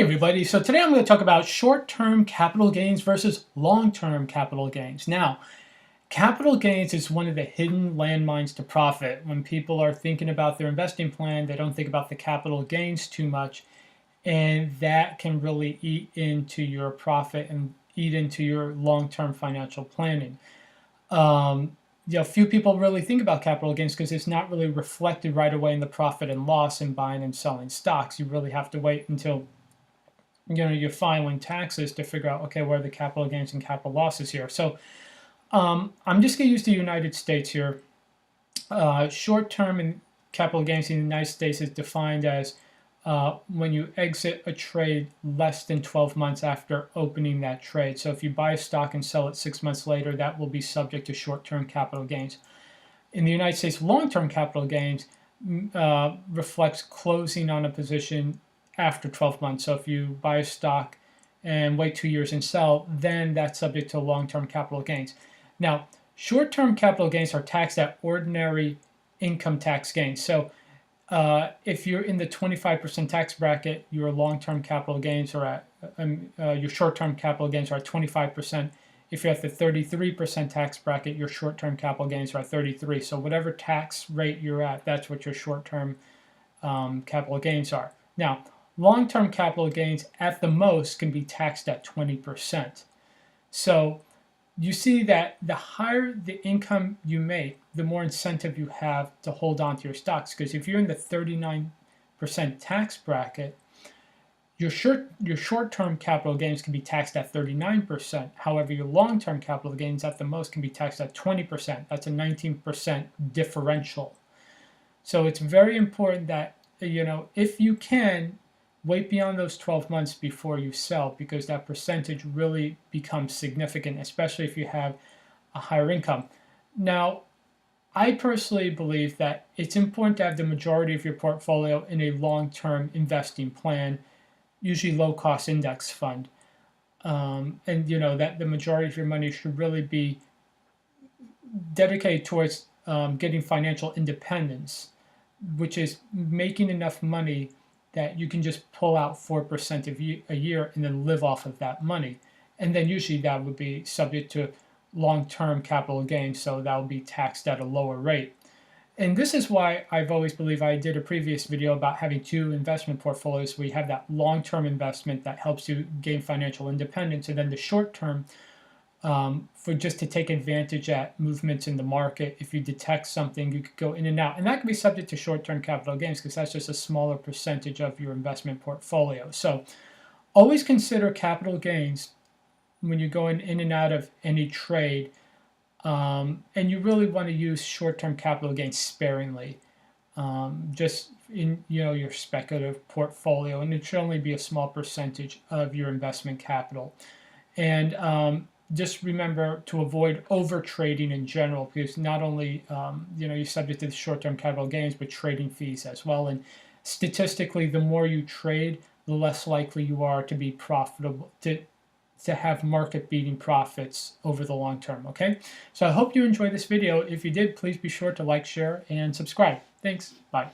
everybody, so today I'm going to talk about short-term capital gains versus long-term capital gains. Now, capital gains is one of the hidden landmines to profit. When people are thinking about their investing plan, they don't think about the capital gains too much, and that can really eat into your profit and eat into your long-term financial planning. Few people really think about capital gains because it's not really reflected right away in the profit and loss in buying and selling stocks. You really have to wait until you're filing taxes to figure out, okay, where are the capital gains and capital losses here. So I'm just going to use the United States here. Short-term and capital gains in the United States is defined as when you exit a trade less than 12 months after opening that trade. So if you buy a stock and sell it 6 months later, that will be subject to short-term capital gains. In the United States, long-term capital gains reflects closing on a position after 12 months. So if you buy a stock and wait 2 years and sell, then that's subject to long-term capital gains. Now, short-term capital gains are taxed at ordinary income tax gains. So if you're in the 25% tax bracket, your long-term capital gains are at, your short-term capital gains are at 25%. If you're at the 33% tax bracket, your short-term capital gains are at 33%. So whatever tax rate you're at, that's what your short-term capital gains are. Now, long-term capital gains at the most can be taxed at 20%. So you see that the higher the income you make, the more incentive you have to hold on to your stocks. Because if you're in the 39% tax bracket, your short-term capital gains can be taxed at 39%. However, your long-term capital gains at the most can be taxed at 20%. That's a 19% differential. So it's very important that, if you can, wait beyond those 12 months before you sell, because that percentage really becomes significant, especially if you have a higher income. Now, I personally believe that it's important to have the majority of your portfolio in a long-term investing plan, usually low-cost index fund. And that the majority of your money should really be dedicated towards getting financial independence, which is making enough money that you can just pull out 4% a year and then live off of that money. And then usually that would be subject to long-term capital gains, so that will be taxed at a lower rate. And this is why I've always believed, I did a previous video about having two investment portfolios where you have that long-term investment that helps you gain financial independence, and then the short-term for just to take advantage at movements in the market. If you detect something, you could go in and out. And that can be subject to short-term capital gains because that's just a smaller percentage of your investment portfolio. So always consider capital gains when you're going in and out of any trade. And you really want to use short-term capital gains sparingly, just in your speculative portfolio. And it should only be a small percentage of your investment capital. And just remember to avoid over trading in general, because not only you're subject to the short-term capital gains, but trading fees as well. And statistically, the more you trade, the less likely you are to be profitable, to have market-beating profits over the long term. Okay, so I hope you enjoyed this video. If you did, please be sure to like, share, and subscribe. Thanks. Bye.